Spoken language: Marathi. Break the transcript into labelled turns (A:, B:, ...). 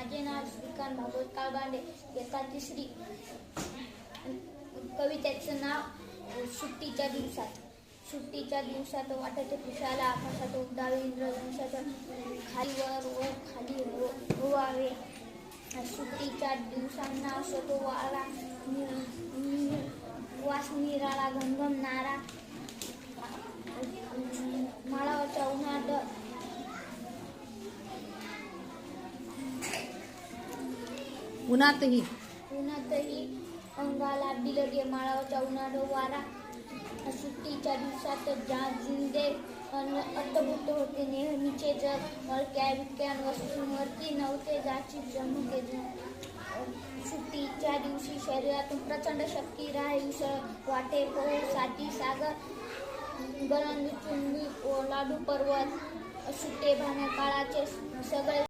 A: माझे नाव श्रीकांत भागवत काळबांडे, इयत्ता तिसरी. कवितेचं नाव सुट्टीच्या दिवसात. सुट्टीच्या दिवसात वाटते खुशाला आकाशात उडावे इंद्रधनुष्याच्या खालीवर वर खाली होवावे. सुट्टीच्या दिवसांना असतो वारा वास निराळा घमघमणारा. माळावरच्या उन्हातही अंगाला बिलगे माळावरच्या उन्हात वारा. सुट्टीच्या दिवसात जिंदे अर्थभूत होते नेहमीचे जग. हलक्या विक्या वस्तूंवरती नव्हते जाची जमके. सुट्टीच्या दिवशी शरीरातून प्रचंड शक्ती राहे उसळ वाटे पोहे साठी सागर गलंद चुंबी ओलांडू पर्वत. सुट्टे भाण्या काळाचे सगळे